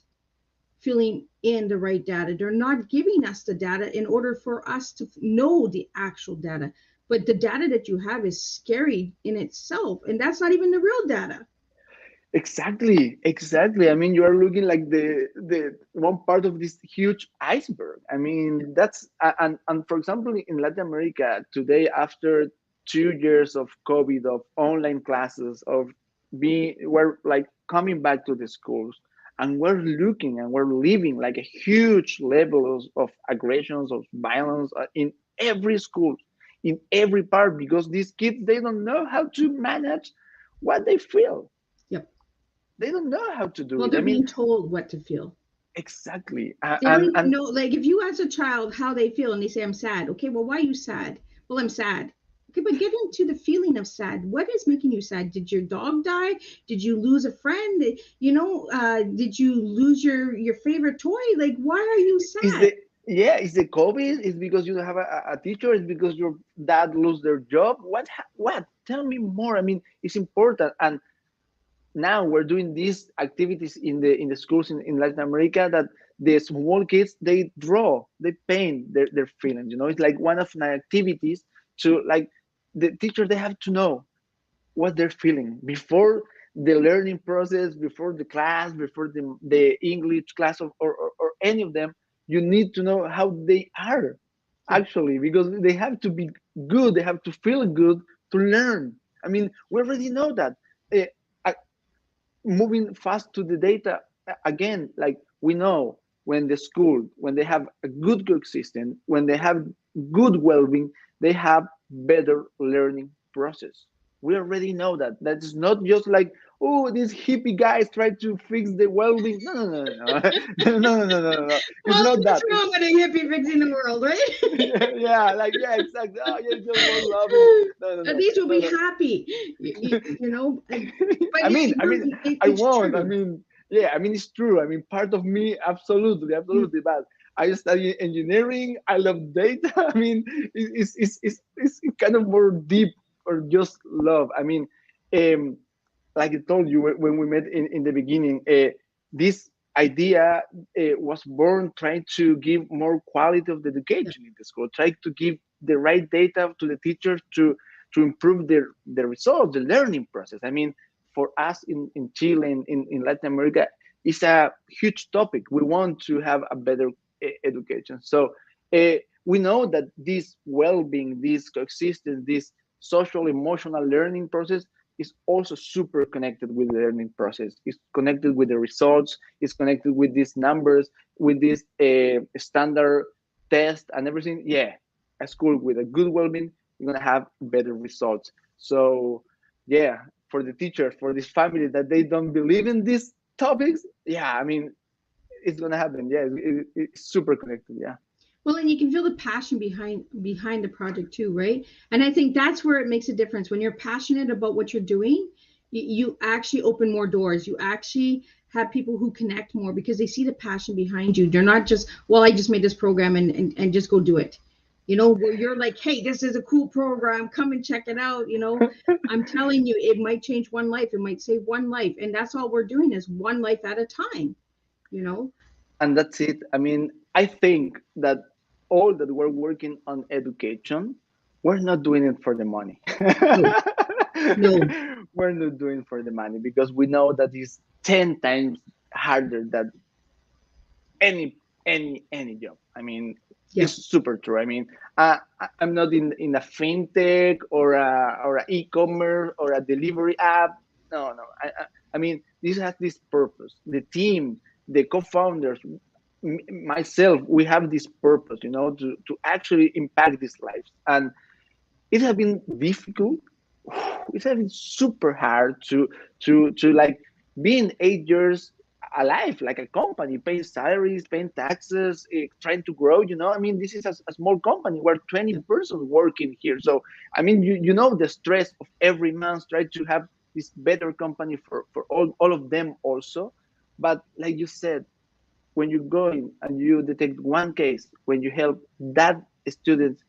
filling in the right data. They're not giving us the data in order for us to know the actual data. But the data that you have is scary in itself, and that's not even the real data. Exactly. I mean, you are looking like the one part of this huge iceberg. I mean, that's and for example, in Latin America today, after 2 years of COVID, of online classes, of we're like coming back to the schools, and we're looking and we're living like a huge level of aggressions, of violence in every school, in every part, because these kids, they don't know how to manage what they feel. Yep. They don't know how to do Well, it. I they're mean, being told what to feel. exactly. They don't even know, like if you ask a child how they feel and they say, I'm sad. Okay, well, why are you sad? Well, I'm sad. Okay, but get into the feeling of sad. What is making you sad? Did your dog die? Did you lose a friend? Did you lose your favorite toy? Like, why are you is sad? the is the COVID? Is because you don't have a teacher? Is because your dad lose their job? What? Tell me more. I mean, it's important. And now we're doing these activities in the schools in Latin America, that the small kids, they draw, they paint their feelings. You know, it's like one of my activities to like the teacher, they have to know what they're feeling before the learning process, before the class, before the English class, or any of them. You need to know how they are Yeah. actually, because they have to be good, they have to feel good to learn. I mean, we already know that. Eh, Moving fast to the data, again, like we know, when the school, when they have a good coexistence, when they have good well-being, they have better learning process. We already know that. That's not just like, oh, these hippie guys try to fix the well-being. No. It's Well, not what's that. wrong with a hippie fixing the world, right? Yeah, like, yeah, exactly. Oh, yeah, just more loving. No, no, At no, least you'll no, be no. happy, but I mean, it's won't. I true. mean, yeah, I mean, it's true. I mean, part of me, absolutely. But I study engineering. I love data. I mean, it's kind of more deep, or just love. I mean, um, like I told you when we met in the beginning, this idea was born trying to give more quality of the Yeah. education in the school, trying to give the right data to the teachers to improve their results, the learning process. I mean, for us in Chile, in Latin America, it's a huge topic. We want to have a better education. So we know that this well-being, this coexistence, this social emotional learning process is also super connected with the learning process. It's connected with the results. It's connected with these numbers, with this standard test and everything. Yeah, a school with a good well-being, you're gonna have better results. So, yeah, for the teacher, for this family that they don't believe in these topics, yeah, I mean, it's gonna happen. Yeah, it's super connected. Yeah. Well, and you can feel the passion behind the project too, right? And I think that's where it makes a difference. When you're passionate about what you're doing, you actually open more doors. You actually have people who connect more because they see the passion behind you. They're not just, well, I just made this program and just go do it. Where you're like, hey, this is a cool program. Come and check it out. I'm telling you, it might change one life. It might save one life. And that's all we're doing is one life at a time, you know? And that's it. I mean, I think that all that we're working on education, we're not doing it for the money. No, no. We're not doing it for the money, because we know that it's 10 times harder than any job. I mean, Yeah. it's super true. I mean, I'm not in a fintech or a e-commerce or a delivery app. No. I mean, this has this purpose. The team, the co-founders, myself, we have this purpose, to actually impact these lives. And it has been difficult. It has been super hard to like being 8 years alive, like a company, paying salaries, paying taxes, trying to grow. I mean, this is a small company. We're 20 Yeah. persons working here. So, I mean, you know the stress of every month, try to have this better company for all of them also. But like you said, when you go in and you detect one case, when you help that student,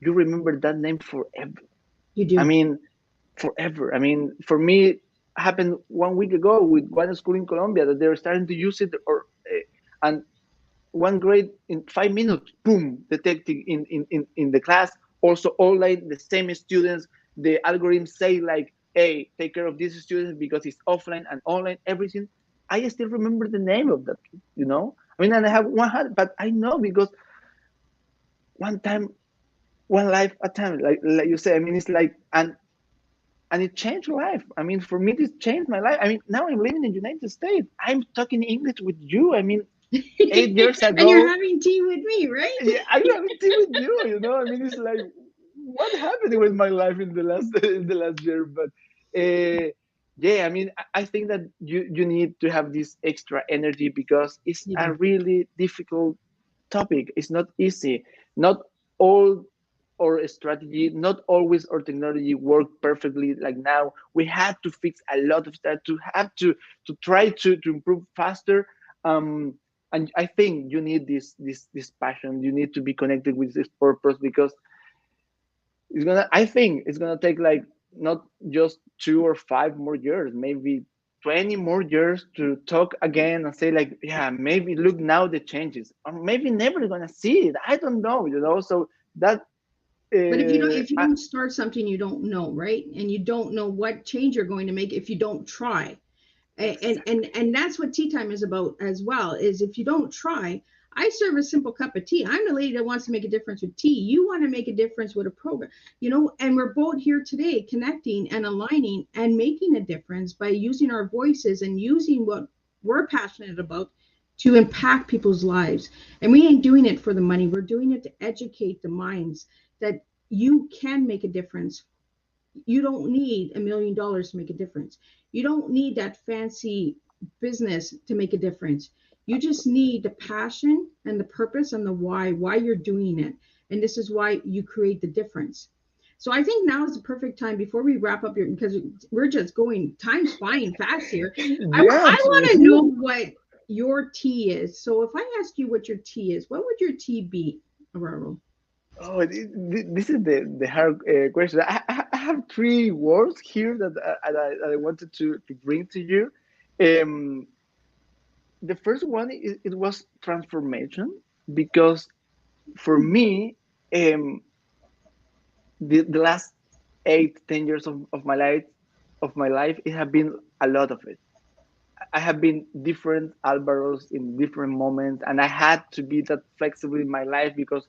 you remember that name forever. You I do. mean, forever. I mean, for me, it happened 1 week ago with one school in Colombia that they're starting to use it, and one grade in 5 minutes, boom, detecting in the class. Also online, the same students. The algorithms say like, hey, take care of these students because it's offline and online, everything. I still remember the name of that kid, you know? I mean, and I have 100, but I know because one time, one life at a time, like you say. I mean, it's like, and it changed life. I mean, for me, this changed my life. I mean, now I'm living in the United States. I'm talking English with you. I mean, 8 years And you're ago, having tea with me, right? yeah, I'm having tea with you. You know, I mean, it's like, what happened with my life in the last in the last year? But yeah, I mean, I think that you need to have this extra energy because it's You a do. really difficult topic. It's not easy. Not all our strategy, not always our technology work perfectly. Like now, we had to fix a lot of stuff to have to try to improve faster. Um, and I think you need this passion. You need to be connected with this purpose because it's gonna. I think it's gonna take like not just 2 or 5 more years, maybe 20 more years to talk again and say like, yeah, maybe look now the changes, or maybe never gonna see it. I don't know, you know. So that But uh, if you I, don't start something, you don't know, right? And you don't know what change you're going to make if you don't try. And that's what tea time is about as well, is if you don't try. I serve a simple cup of tea. I'm the lady that wants to make a difference with tea. You want to make a difference with a program, and we're both here today connecting and aligning and making a difference by using our voices and using what we're passionate about to impact people's lives. And we ain't doing it for the money. We're doing it to educate the minds that you can make a difference. You don't need $1 million to make a difference. You don't need that fancy business to make a difference. You just need the passion and the purpose and the why you're doing it. And this is why you create the difference. So I think now is the perfect time before we wrap up here, because we're just going, time's flying fast here. yeah, I want to know absolutely. what your tea is. So if I ask you what your tea is, what would your tea be, Aurora? Oh, this is the hard question. I have 3 words here that I wanted to bring to you. Um, the first one is it was transformation because for me, um, the last 8, 10 years of my life, it have been a lot of it. I have been different Alvaros in different moments, and I had to be that flexible in my life because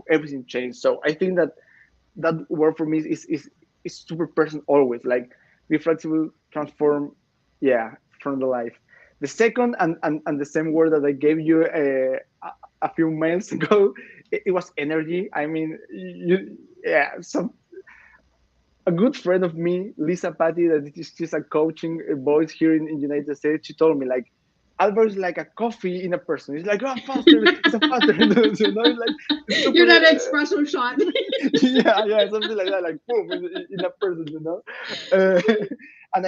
everything changed. So I think that that word for me is super present always. Like be flexible, transform, yeah, from the life. The second and the same word that I gave you a few minutes ago, it was energy. I mean, yeah, some a good friend of me, Lisa Patty, she's a coaching voice here in United States. She told me like, Albert is like a coffee in a person. It's like, oh, faster, it's a faster, you know, it's like it's You're super, that espresso shot. yeah, something like that, like boom, in a person, you know. Uh, and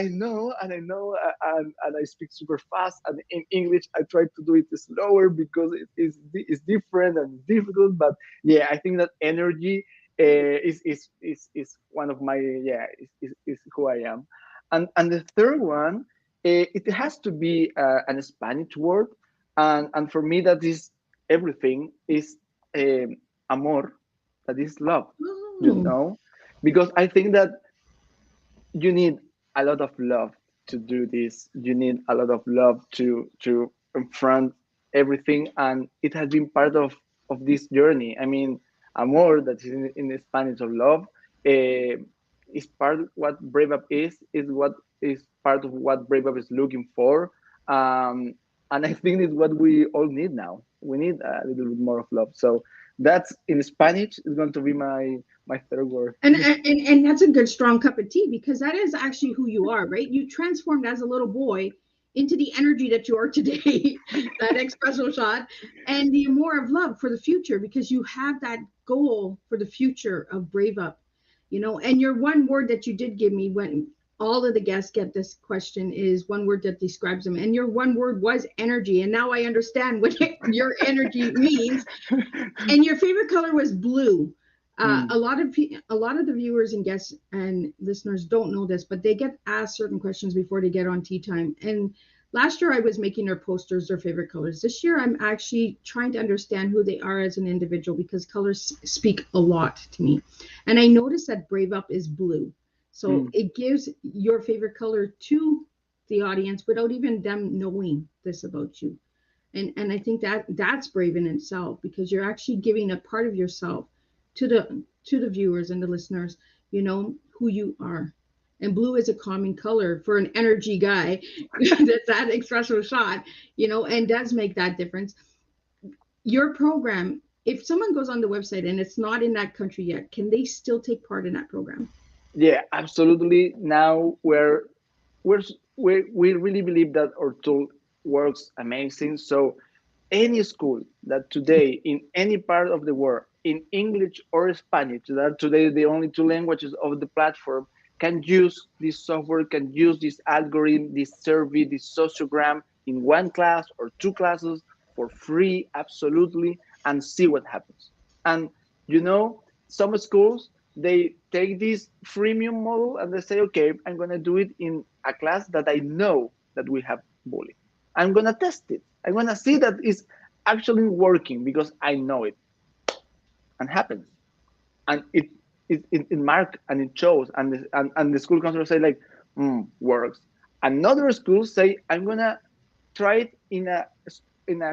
I speak super fast. And in English, I try to do it slower because it's different and difficult. But yeah, I think that energy is one of my is who I am. And the third one, it has to be an Spanish word, and for me that is everything is amor, that is love, you Oh, know, because I think that you need a lot of love to do this. You need a lot of love to confront everything, and it has been part of this journey. I mean, amor, that is in Spanish, or love, uh, is part of what Brave Up is what is part of what Brave Up is looking for. Um, and I think it's what we all need now. We need a little bit more of love. So that's in Spanish is going to be my third word. and that's a good strong cup of tea, because that is actually who you are, right? You transformed as a little boy into the energy that you are today, that espresso shot, and the more of love for the future, because you have that goal for the future of Brave Up, and your one word that you did give me when all of the guests get this question is one word that describes them. And your one word was energy. And now I understand what your energy means. And your favorite color was blue. Mm. A lot of the viewers and guests and listeners don't know this, but they get asked certain questions before they get on Tea Time. And last year I was making their posters their favorite colors. This year I'm actually trying to understand who they are as an individual, because colors speak a lot to me. And I noticed that Brave Up is blue. So it gives your favorite color to the audience without even them knowing this about you. And I think that that's brave in itself, because you're actually giving a part of yourself to the viewers and the listeners, you know, who you are. And blue is a common color for an energy guy that's that espresso shot, you know, and does make that difference. Your program, if someone goes on the website and it's not in that country yet, can they still take part in that program? Yeah, absolutely. Now we really believe that our tool works amazing. So any school that today in any part of the world, in English or Spanish, that today the only two languages of the platform, can use this software, can use this algorithm, this survey, this sociogram in one class or two classes for free, absolutely, and see what happens. And you know, some schools, they take this freemium model and they say, okay, I'm going to do it in a class that I know that we have bullying. I'm going to test it. I'm going to see that it's actually working because I know it, and happens. And it marks and it shows. And the school counselor say like, works. Another school say, I'm going to try it in a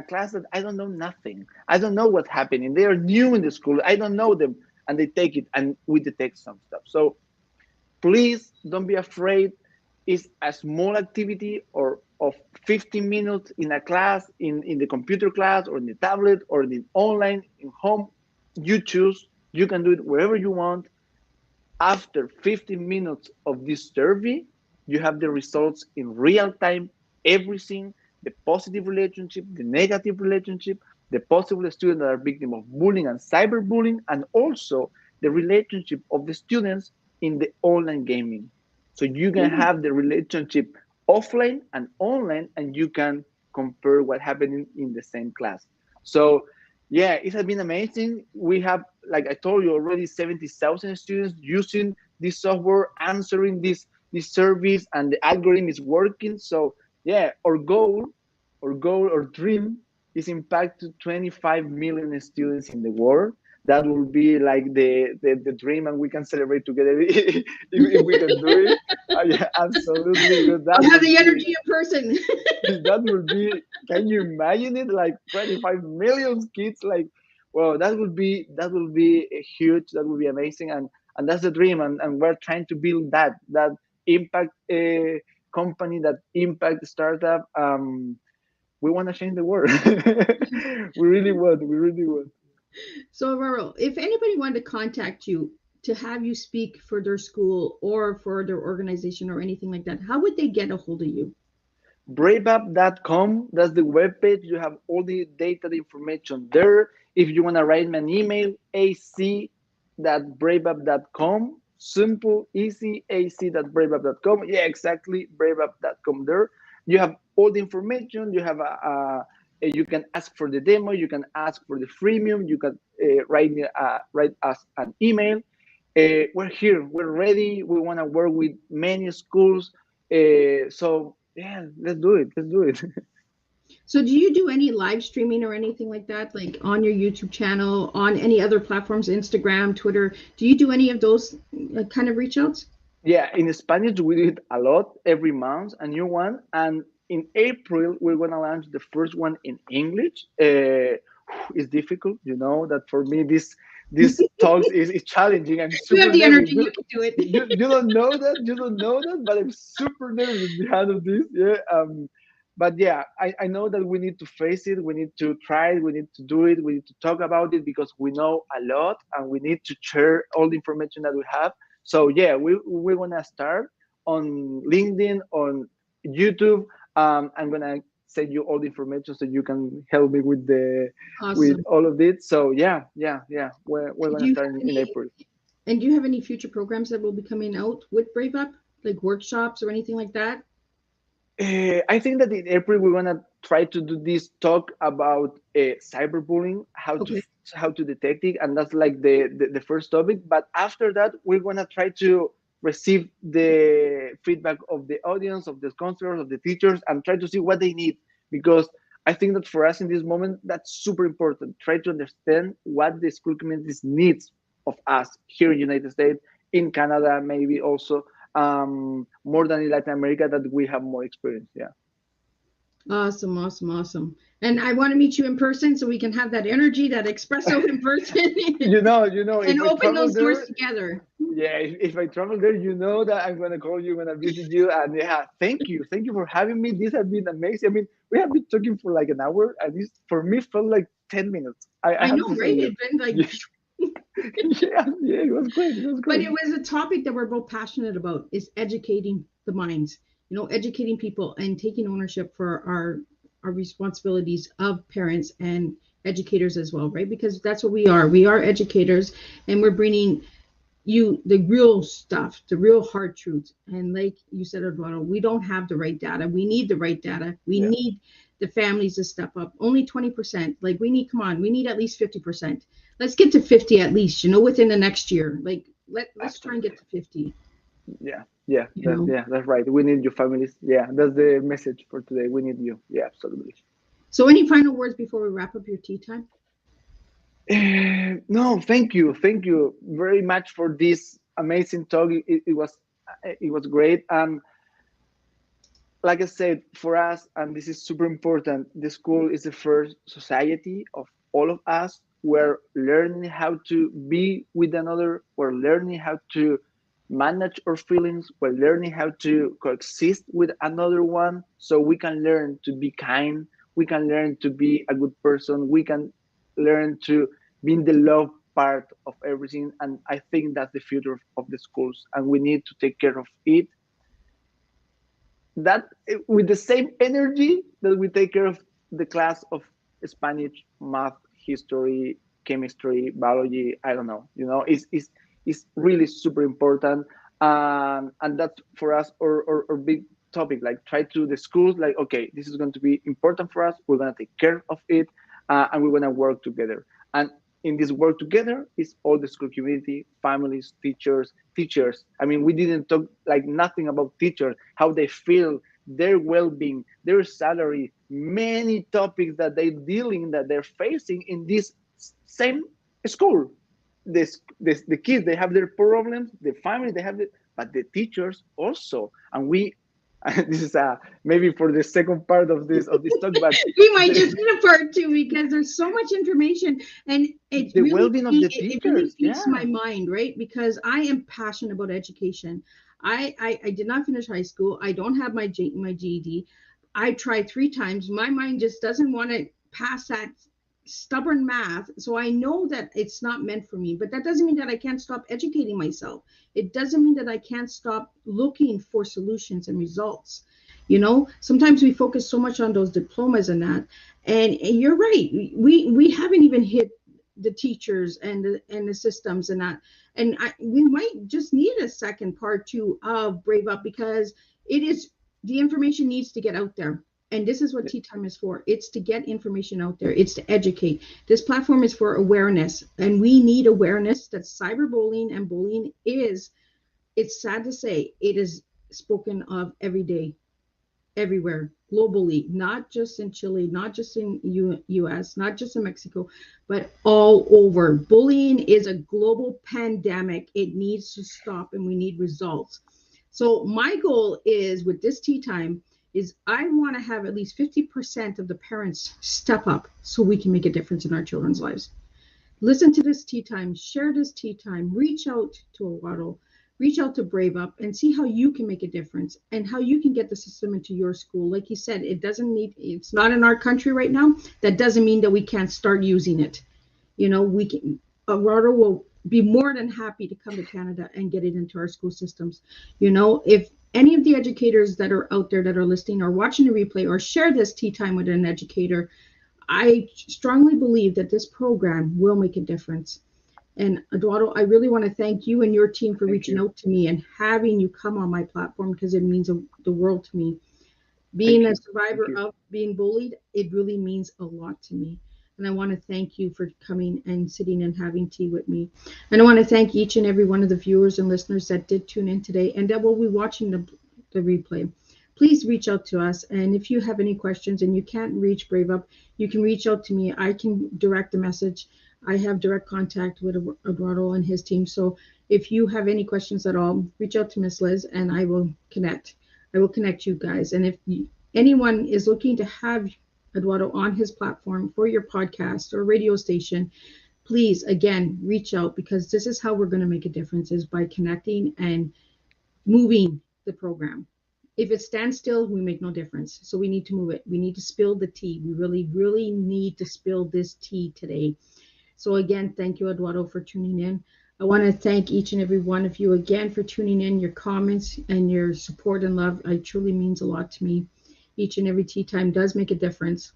class that I don't know nothing. I don't know what's happening. They are new in the school. I don't know them. And they take it and we detect some stuff. So please don't be afraid. It's a small activity or of 15 minutes in a class, in the computer class or in the tablet or in online, in home. You choose. You can do it wherever you want. After 15 minutes of this survey, you have the results in real time, everything, the positive relationship, the negative relationship, the possible students that are victim of bullying and cyberbullying, and also the relationship of the students in the online gaming. So you can have the relationship offline and online, and you can compare what happened in the same class. So yeah, it has been amazing. We have, like I told you already, 70,000 students using this software, answering this service, and the algorithm is working. So yeah, our dream is impact to 25 million students in the world. That will be like the dream, and we can celebrate together if we can do it. Yeah, absolutely. I have the energy in person. That would be, can you imagine it, like 25 million kids, like, well, that will be huge, that would be amazing, and that's the dream, and we're trying to build that impact company, that impact startup. We want to change the world. We really want. So, Alvaro, if anybody wanted to contact you to have you speak for their school or for their organization or anything like that, how would they get a hold of you? Braveup.com, that's the webpage. You have all the data, the information there. If you want to write me an email, ac.braveup.com. Simple, easy, ac.braveup.com. Yeah, exactly, braveup.com there. You have all the information. You have you can ask for the demo. You can ask for the freemium. You can write us an email. We're here. We're ready. We want to work with many schools. So yeah, let's do it. Let's do it. So do you do any live streaming or anything like that, like on your YouTube channel, on any other platforms, Instagram, Twitter? Do you do any of those kind of reach outs? Yeah, in Spanish, we do it a lot, every month, a new one. And in April, we're going to launch the first one in English. It's difficult, you know, that for me, this talks is challenging. I'm You super have the nervous. energy, you can do it. You don't know that, but I'm super nervous behind of this. Yeah. But yeah, I know that we need to face it. We need to try it. We need to do it. We need to talk about it because we know a lot, and we need to share all the information that we have. So yeah, we're gonna start on LinkedIn, on YouTube. I'm gonna send you all the information so you can help me with with Awesome. all of this. So yeah. We're Do gonna you start have in any, April. and do you have any future programs that will be coming out with Brave Up, like workshops or anything like that? I think that in April we're gonna try to do this talk about cyberbullying, Okay. how to detect it, and that's like the first topic. But after that, we're gonna try to receive the feedback of the audience, of the counselors, of the teachers, and try to see what they need. Because I think that for us in this moment, that's super important. Try to understand what the school communities needs of us here in the United States, in Canada, maybe also, more than in Latin America that we have more experience. Yeah. Awesome, awesome, awesome. And I want to meet you in person so we can have that energy, that espresso in person. You know, And if I open travel those there, doors together. yeah, if I travel there, you know that I'm gonna call you when I visit you. And yeah, thank you for having me. This has been amazing. I mean, we have been talking for like an hour, and this for me felt like 10 minutes. I I have know, to say right? you. It's been like, Yeah, it was great. It was but great. it was a topic that we're both passionate about, is educating the minds, educating people and taking ownership for our responsibilities of parents and educators as well, right? Because that's what we are. We are educators, and we're bringing you the real stuff, the real hard truths. And like you said, Eduardo, we don't have the right data. We need the right data. We Yeah. need the families to step up. Only 20%. Like we need at least 50%. Let's get to 50 at least, within the next year. Like let's try and get to 50. Yeah, that's right. We need your families. Yeah, that's the message for today. We need you. Yeah, absolutely. So any final words before we wrap up your tea time? No, thank you very much for this amazing talk. It was great. Like I said, for us, and this is super important, the school is the first society of all of us. We're learning how to be with another. We're learning how to manage our feelings. We're learning how to coexist with another one, so we can learn to be kind. We can learn to be a good person. We can learn to be in the love part of everything. And I think that's the future of the schools, and we need to take care of it, that with the same energy that we take care of the class of Spanish, math, history, chemistry, biology. I don't know. It's really super important, and that's for us our big topic. Like, try to the schools. Like, okay, this is going to be important for us. We're gonna take care of it, and we're gonna work together. And in this work together is all the school community, families, teachers. I mean, we didn't talk like nothing about teachers, how they feel, their well-being, their salary, many topics that they're facing in this same school. The kids, they have their problems, the family, they have it, but the teachers also. And we, this is maybe for the second part of this talk, but We might just need a part two, because there's so much information, and the well-being of the it really teachers. feeds Yeah. my mind, right? Because I am passionate about education. I did not finish high school. I don't have my GED. I tried 3 times. My mind just doesn't want to pass that stubborn math. So I know that it's not meant for me, but that doesn't mean that I can't stop educating myself. It doesn't mean that I can't stop looking for solutions and results. Sometimes we focus so much on those diplomas and that, and you're right. We haven't even hit the teachers and the systems and that, and we might just need a second part 2 of Brave Up, because the information needs to get out there. And this is what Tea Time is for. It's to get information out there. It's to educate. This platform is for awareness, and we need awareness that cyberbullying and bullying is, it's sad to say, it is spoken of every day, everywhere, globally, not just in Chile, not just in US, not just in Mexico, but all over. Bullying is a global pandemic. It needs to stop, and we need results. So my goal is, with this tea time, is I want to have at least 50% of the parents step up so we can make a difference in our children's lives. Listen to this tea time, share this tea time, reach out to Alvaro, reach out to Brave Up, and see how you can make a difference and how you can get the system into your school. Like you said, it's not in our country right now. That doesn't mean that we can't start using it. We can, Alvaro will be more than happy to come to Canada and get it into our school systems. If any of the educators that are out there that are listening or watching the replay or share this tea time with an educator, I strongly believe that this program will make a difference. And Eduardo, I really want to thank you and your team for reaching out to me and having you come on my platform, because it means the world to me. Being a survivor of being bullied, it really means a lot to me. And I want to thank you for coming and sitting and having tea with me. And I want to thank each and every one of the viewers and listeners that did tune in today and that will be watching the replay. Please reach out to us. And if you have any questions and you can't reach Brave Up, you can reach out to me. I can direct the message. I have direct contact with Eduardo and his team. So If you have any questions at all, reach out to Miss Liz and I will connect. I will connect you guys. And if anyone is looking to have Eduardo on his platform for your podcast or radio station, please, again, reach out, because this is how we're going to make a difference, is by connecting and moving the program. If it stands still, we make no difference. So we need to move it. We need to spill the tea. We really, really need to spill this tea today. So again, thank you, Eduardo, for tuning in. I want to thank each and every one of you again for tuning in. Your comments and your support and love, it truly means a lot to me. Each and every tea time does make a difference,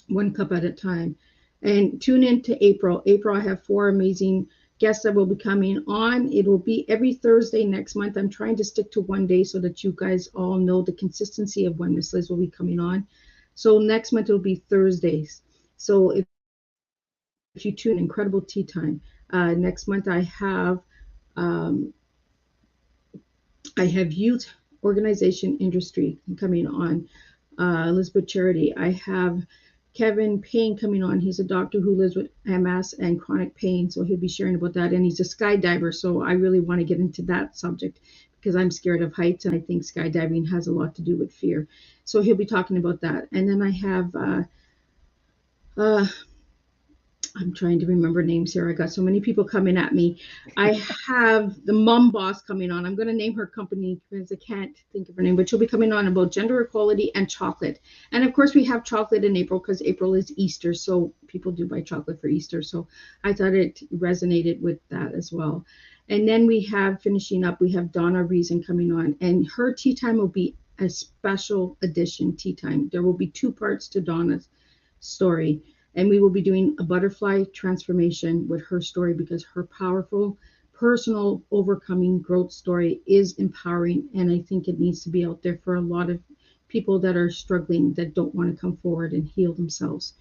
one cup at a time. And tune in to April. April, I have 4 amazing guests that will be coming on. It will be every Thursday next month. I'm trying to stick to one day so that you guys all know the consistency of when Miss Liz will be coming on. So next month it will be Thursdays. So if you tune, incredible tea time. Next month I have youth organization industry coming on. Elizabeth Charity. I have Kevin Payne coming on. He's a doctor who lives with MS and chronic pain, so he'll be sharing about that. And he's a skydiver, so I really want to get into that subject because I'm scared of heights, and I think skydiving has a lot to do with fear. So he'll be talking about that. And then I have I'm trying to remember names here. I got so many people coming at me. I have the mom boss coming on. I'm going to name her company because I can't think of her name, but she'll be coming on about gender equality and chocolate. And of course, we have chocolate in April because April is Easter. So people do buy chocolate for Easter. So I thought it resonated with that as well. And then we have, finishing up, we have Donna Reason coming on. And her tea time will be a special edition tea time. There will be 2 parts to Donna's story. And we will be doing a butterfly transformation with her story, because her powerful personal overcoming growth story is empowering. And I think it needs to be out there for a lot of people that are struggling, that don't want to come forward and heal themselves.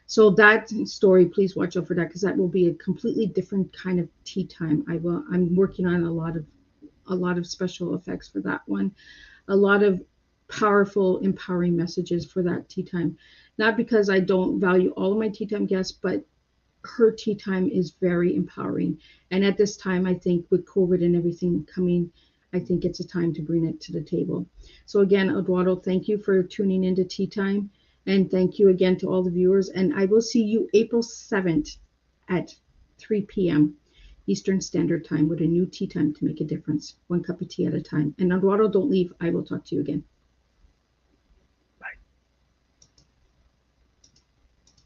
So that story, please watch out for that, because that will be a completely different kind of tea time. I'm working on a lot of special effects for that one. A lot of powerful, empowering messages for that tea time. Not because I don't value all of my tea time guests, but her tea time is very empowering. And at this time, I think with COVID and everything coming, I think it's a time to bring it to the table. So again, Eduardo, thank you for tuning into Tea Time. And thank you again to all the viewers. And I will see you April 7th at 3 p.m. Eastern Standard Time with a new tea time to make a difference. One cup of tea at a time. And Eduardo, don't leave. I will talk to you again.